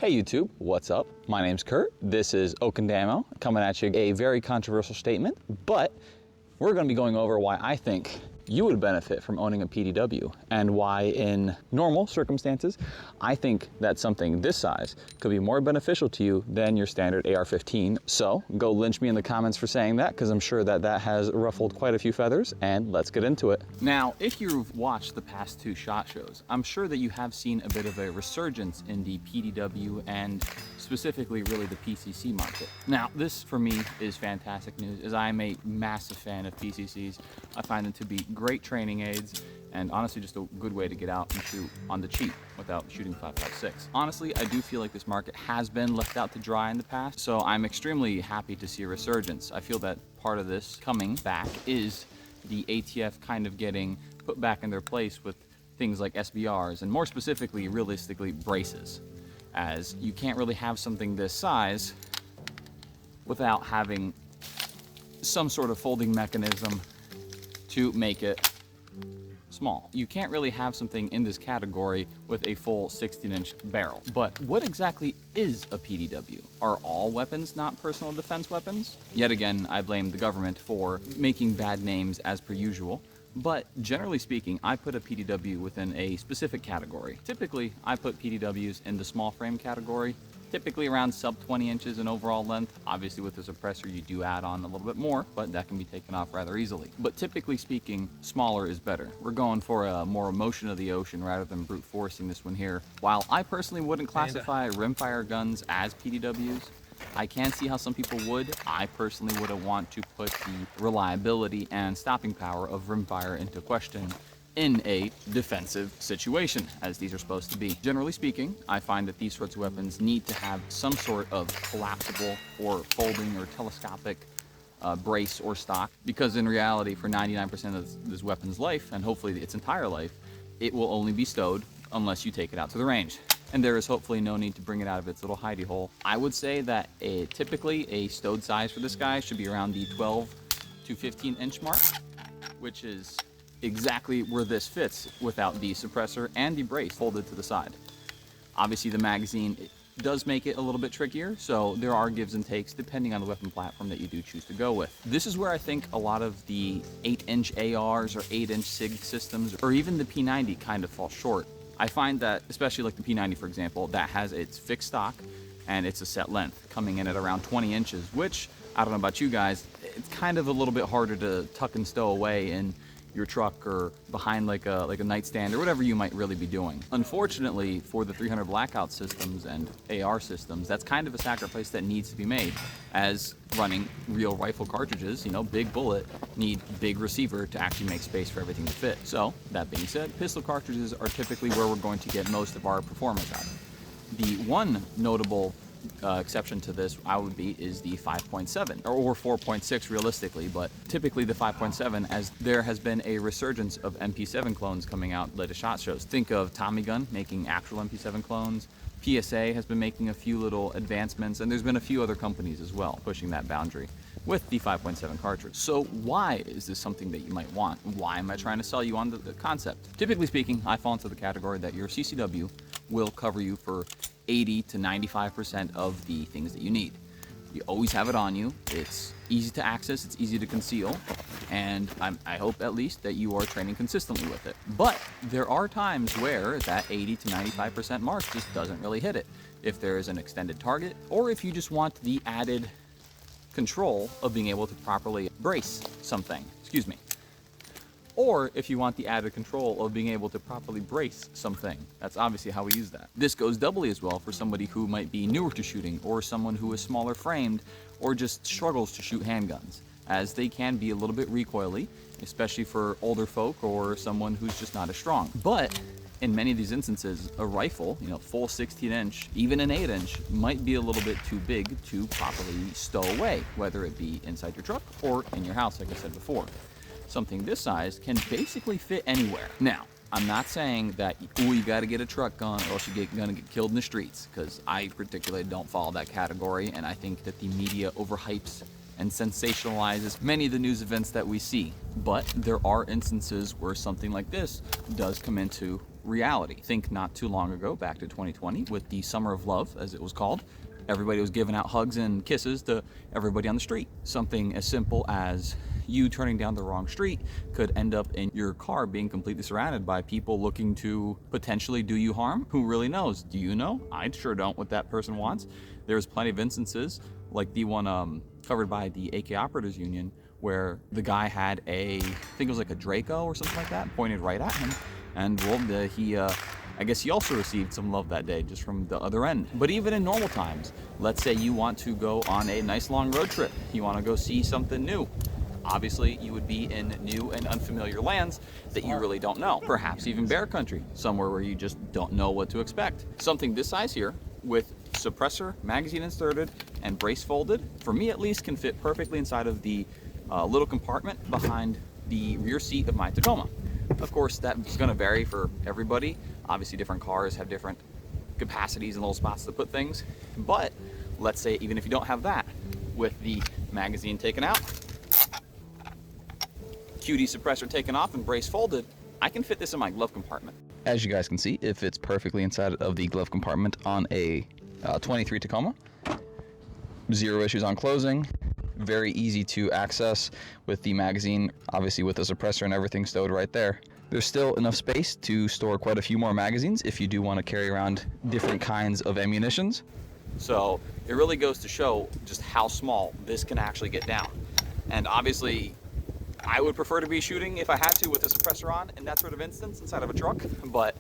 Hey YouTube, what's up? My name's Kurt. This is Okindamo coming at you. A very controversial statement, but we're going to be going over why I think you would benefit from owning a PDW and why in normal circumstances, I think that something this size could be more beneficial to you than your standard AR-15. So go lynch me in the comments for saying that, because I'm sure that that has ruffled quite a few feathers, and let's get into it. Now, if you've watched the past two SHOT Shows, I'm sure that you have seen a bit of a resurgence in the PDW and specifically really the PCC market. Now, this for me is fantastic news, as I'm a massive fan of PCCs. I find them to be great training aids and honestly just a good way to get out and shoot on the cheap without shooting 5.56. Honestly, I do feel like this market has been left out to dry in the past, so I'm extremely happy to see a resurgence. I feel that part of this coming back is the ATF kind of getting put back in their place with things like SBRs and more specifically, realistically, braces, as you can't really have something this size without having some sort of folding mechanism to make it small. You can't really have something in this category with a full 16-inch barrel. But what exactly is a PDW? Are all weapons not personal defense weapons? Yet again, I blame the government for making bad names as per usual. But generally speaking, I put a PDW within a specific category. Typically, I put PDWs in the small frame category, typically around sub 20 inches in overall length. Obviously with the suppressor you do add on a little bit more, but that can be taken off rather easily. But typically speaking, smaller is better. We're going for a more emotion of the ocean rather than brute forcing this one here. While I personally wouldn't classify rimfire guns as PDWs, I can see how some people would. I personally wouldn't want to put the reliability and stopping power of rimfire into question in a defensive situation, as these are supposed to be. Generally speaking, I find that these sorts of weapons need to have some sort of collapsible or folding or telescopic brace or stock, because in reality, for 99% of this weapon's life, and hopefully its entire life, it will only be stowed unless you take it out to the range. And there is hopefully no need to bring it out of its little hidey hole. I would say that typically a stowed size for this guy should be around the 12 to 15 inch mark, which is exactly where this fits without the suppressor and the brace folded to the side. Obviously the magazine does make it a little bit trickier, so there are gives and takes depending on the weapon platform that you do choose to go with. This is where I think a lot of the 8-inch ARs or 8-inch SIG systems, or even the P90 kind of fall short. I find that, especially like the P90 for example, that has its fixed stock and it's a set length coming in at around 20 inches, which, I don't know about you guys, it's kind of a little bit harder to tuck and stow away in your truck or behind like a nightstand or whatever you might really be doing. Unfortunately, for the 300 blackout systems and AR systems, that's kind of a sacrifice that needs to be made, as running real rifle cartridges, you know, big bullet, need big receiver to actually make space for everything to fit. So, that being said, pistol cartridges are typically where we're going to get most of our performance out of. The one notable exception to this is the 5.7 or 4.6 realistically, but typically the 5.7, as there has been a resurgence of MP7 clones coming out latest SHOT Shows. Think of Tommy Gun making actual MP7 clones. PSA has been making a few little advancements, and there's been a few other companies as well pushing that boundary with the 5.7 cartridge. So why is this something that you might want? Why am I trying to sell you on the concept? Typically speaking, I fall into the category that your CCW will cover you for 80 to 95% of the things that you need. You always have it on you. It's easy to access, it's easy to conceal, and I hope at least that you are training consistently with it. But there are times where that 80 to 95% mark just doesn't really hit it. If there is an extended target, or if you just want the added control of being able to properly brace something, or if you want the added control of being able to properly brace something. That's obviously how we use that. This goes doubly as well for somebody who might be newer to shooting, or someone who is smaller framed, or just struggles to shoot handguns, as they can be a little bit recoily, especially for older folk or someone who's just not as strong. But in many of these instances, a rifle, you know, full 16-inch, even an 8-inch, might be a little bit too big to properly stow away, whether it be inside your truck or in your house, like I said before. Something this size can basically fit anywhere. Now, I'm not saying that, ooh, you gotta get a truck gun or else you're gonna get killed in the streets, because I particularly don't follow that category, and I think that the media overhypes and sensationalizes many of the news events that we see. But there are instances where something like this does come into reality. Think not too long ago, back to 2020, with the Summer of Love, as it was called. Everybody was giving out hugs and kisses to everybody on the street. Something as simple as you turning down the wrong street could end up in your car being completely surrounded by people looking to potentially do you harm. Who really knows? Do you know? I sure don't what that person wants. There's plenty of instances, like the one covered by the AK Operators Union, where the guy had I think it was like a Draco or something like that, pointed right at him. And well, I guess he also received some love that day just from the other end. But even in normal times, let's say you want to go on a nice long road trip. You want to go see something new. Obviously, you would be in new and unfamiliar lands that you really don't know. Perhaps even bear country, somewhere where you just don't know what to expect. Something this size here, with suppressor, magazine inserted, and brace folded, for me at least, can fit perfectly inside of the little compartment behind the rear seat of my Tacoma. Of course, that's going to vary for everybody. Obviously, different cars have different capacities and little spots to put things. But let's say even if you don't have that, with the magazine taken out, QD suppressor taken off, and brace folded, I can fit this in my glove compartment. As you guys can see, it fits perfectly inside of the glove compartment on a 23 Tacoma. Zero issues on closing. Very easy to access with the magazine, obviously with the suppressor and everything stowed right there. There's still enough space to store quite a few more magazines if you do want to carry around different kinds of ammunitions. So it really goes to show just how small this can actually get down. And obviously, I would prefer to be shooting, if I had to, with a suppressor on in that sort of instance inside of a truck, but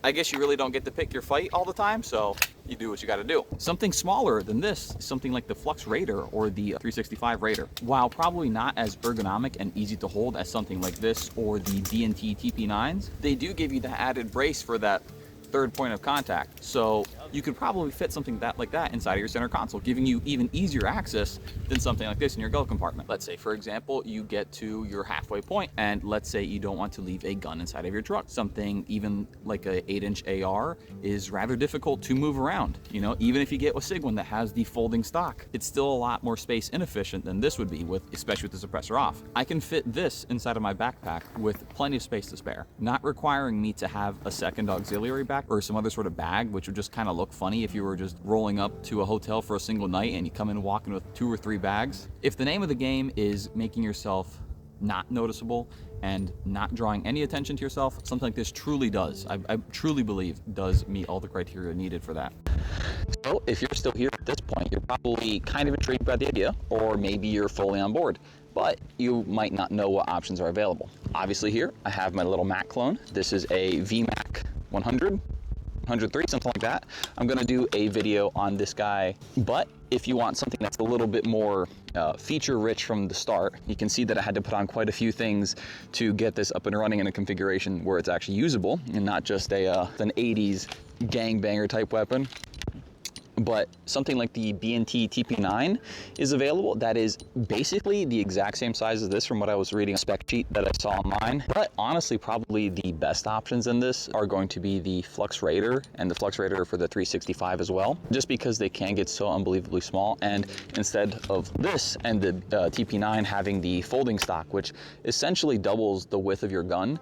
I guess you really don't get to pick your fight all the time, so you do what you got to do. Something smaller than this, something like the Flux Raider or the 365 Raider, while probably not as ergonomic and easy to hold as something like this or the B&T TP9s, they do give you the added brace for that third point of contact. So you could probably fit something like that inside of your center console, giving you even easier access than something like this in your glove compartment. Let's say, for example, you get to your halfway point, and let's say you don't want to leave a gun inside of your truck. Something even like a 8-inch AR is rather difficult to move around. You know, even if you get a SIG one that has the folding stock, it's still a lot more space inefficient than this would be, especially with the suppressor off. I can fit this inside of my backpack with plenty of space to spare, not requiring me to have a second auxiliary back or some other sort of bag, which would just kind of look funny if you were just rolling up to a hotel for a single night and you come in walking with 2 or 3 bags. If the name of the game is making yourself not noticeable and not drawing any attention to yourself, something like this truly does, I truly believe, does meet all the criteria needed for that. So if you're still here at this point, you're probably kind of intrigued by the idea, or maybe you're fully on board, but you might not know what options are available. Obviously here, I have my little Mac clone. This is a VMAC 100. 103, something like that. I'm gonna do a video on this guy, but if you want something that's a little bit more feature rich from the start, you can see that I had to put on quite a few things to get this up and running in a configuration where it's actually usable and not just an 80s gangbanger type weapon. But something like the B&T TP9 is available. That is basically the exact same size as this from what I was reading a spec sheet that I saw online. But honestly, probably the best options in this are going to be the Flux Raider and the Flux Raider for the 365 as well, just because they can get so unbelievably small. And instead of this and the TP9 having the folding stock, which essentially doubles the width of your gun,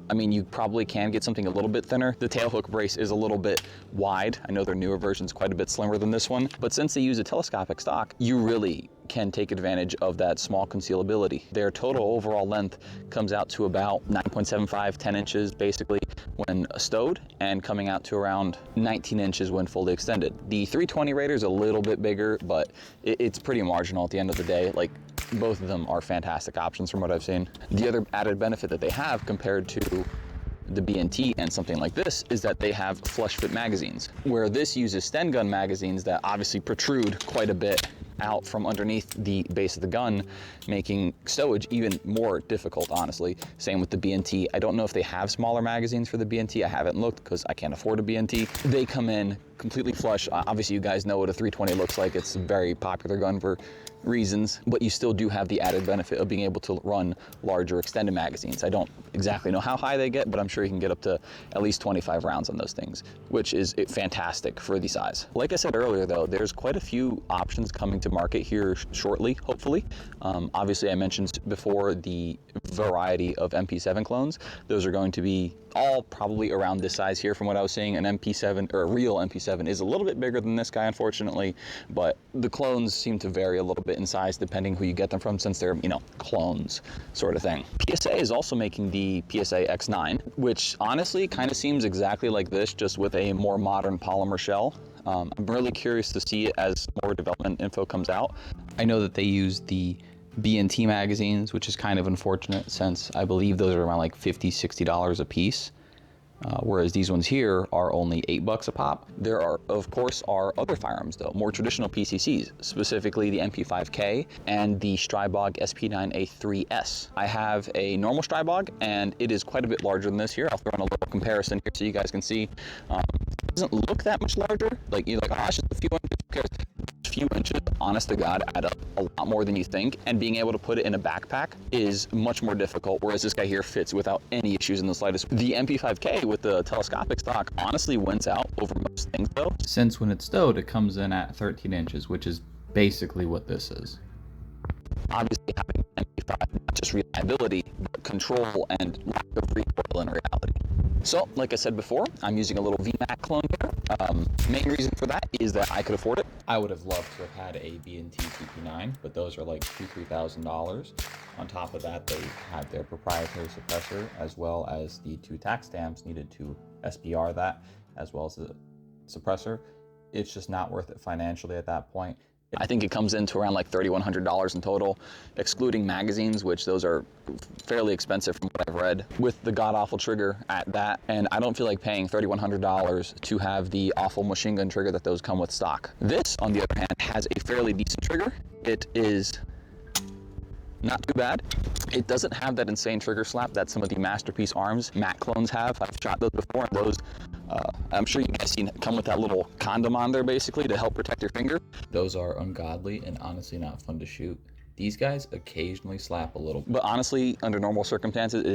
I mean, you probably can get something a little bit thinner. The tailhook brace is a little bit wide. I know their newer version's quite a bit slimmer than this one, but since they use a telescopic stock, you really can take advantage of that small concealability. Their total overall length comes out to about 9.75, 10 inches basically when stowed, and coming out to around 19 inches when fully extended. The 320 Raider is a little bit bigger, but it's pretty marginal at the end of the day. Like, both of them are fantastic options from what I've seen. The other added benefit that they have compared to the B&T and something like this is that they have flush fit magazines, where this uses Sten gun magazines that obviously protrude quite a bit out from underneath the base of the gun, making stowage even more difficult, honestly. Same with the B&T. I don't know if they have smaller magazines for the B&T. I haven't looked because I can't afford a B&T. They come in completely flush. Obviously, you guys know what a 320 looks like. It's a very popular gun for reasons, but you still do have the added benefit of being able to run larger extended magazines. I don't exactly know how high they get, but I'm sure you can get up to at least 25 rounds on those things, which is fantastic for the size. Like I said earlier though, there's quite a few options coming to market here shortly, hopefully. Obviously I mentioned before the variety of MP7 clones. Those are going to be all probably around this size here from what I was seeing. An MP7, or a real MP7, is a little bit bigger than this guy, unfortunately, but the clones seem to vary a little bit in size depending who you get them from, since they're, you know, clones sort of thing. PSA is also making the PSA X9, which honestly kind of seems exactly like this, just with a more modern polymer shell. I'm really curious to see it as more development info comes out. I know that they use the B&T magazines, which is kind of unfortunate since I believe those are around like $50, $60 a piece. Whereas these ones here are only $8 a pop. There are, of course, other firearms though, more traditional PCCs, specifically the MP5K and the Strybog SP9A3S. I have a normal Strybog and it is quite a bit larger than this here. I'll throw in a little comparison here so you guys can see. It doesn't look that much larger. Like you're like, oh, it's just a few inches, who cares? A few inches, honest to God, add up a lot more than you think, and being able to put it in a backpack is much more difficult, whereas this guy here fits without any issues in the slightest. The MP5K with the telescopic stock honestly wins out over most things though, since when it's stowed it comes in at 13 inches, which is basically what this is. Obviously having MP5, not just reliability, but control and lack of recoil in reality. So, like I said before, I'm using a little VMAC clone here. Main reason for that is that I could afford it. I would have loved to have had a B&T TP9, but those are like $2,000 to $3,000. On top of that, they have their proprietary suppressor, as well as the 2 tax stamps needed to SPR that, as well as the suppressor. It's just not worth it financially at that point. I think it comes into around like $3,100 in total, excluding magazines, which those are fairly expensive from what I've read, with the god-awful trigger at that. And I don't feel like paying $3,100 to have the awful machine gun trigger that those come with stock. This, on the other hand, has a fairly decent trigger. It is not too bad. It doesn't have that insane trigger slap that some of the Masterpiece Arms matte clones have. I've shot those before, and those, I'm sure you guys seen come with that little condom on there basically to help protect your finger. Those are ungodly and honestly not fun to shoot. These guys occasionally slap a little, but honestly, under normal circumstances,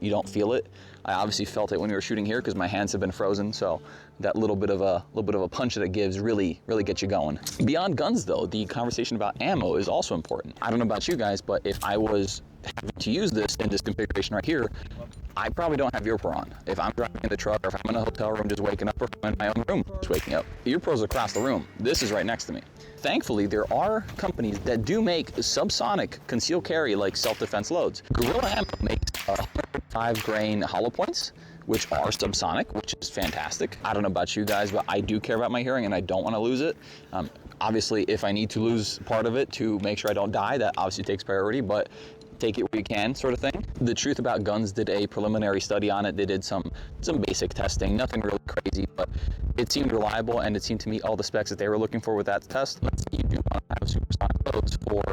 you don't feel it. I obviously felt it when we were shooting here because my hands have been frozen, so that little bit of a punch that it gives really gets you going. Beyond guns though, the conversation about ammo is also important. I don't know about you guys, but if I was having to use this in this configuration right here, I probably don't have ear pro on. If I'm driving in the truck, or if I'm in a hotel room just waking up, or if I'm in my own room just waking up, ear pros across the room. This is right next to me. Thankfully, there are companies that do make subsonic concealed carry like self-defense loads. Gorilla Ammo makes 105 grain hollow points, which are subsonic, which is fantastic. I don't know about you guys, but I do care about my hearing and I don't want to lose it. Obviously, if I need to lose part of it to make sure I don't die, that obviously takes priority, but take it where you can, sort of thing. The Truth About Guns did a preliminary study on it. They did some basic testing, nothing really crazy, but it seemed reliable and it seemed to meet all the specs that they were looking for with that test. Let's say you do want to have supersonic loads for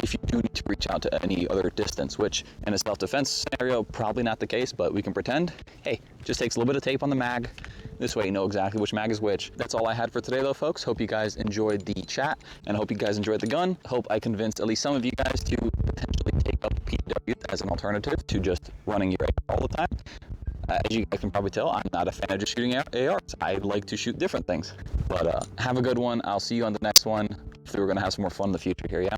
if you do need to reach out to any other distance, which in a self-defense scenario, probably not the case, but we can pretend. Hey, just takes a little bit of tape on the mag. This way you know exactly which mag is which. That's all I had for today though, folks. Hope you guys enjoyed the chat and hope you guys enjoyed the gun. Hope I convinced at least some of you guys to potentially take up PDW as an alternative to just running your AR all the time. As you guys can probably tell, I'm not a fan of just shooting ARs. I like to shoot different things. But have a good one. I'll see you on the next one. Hopefully we're gonna have some more fun in the future here, yeah?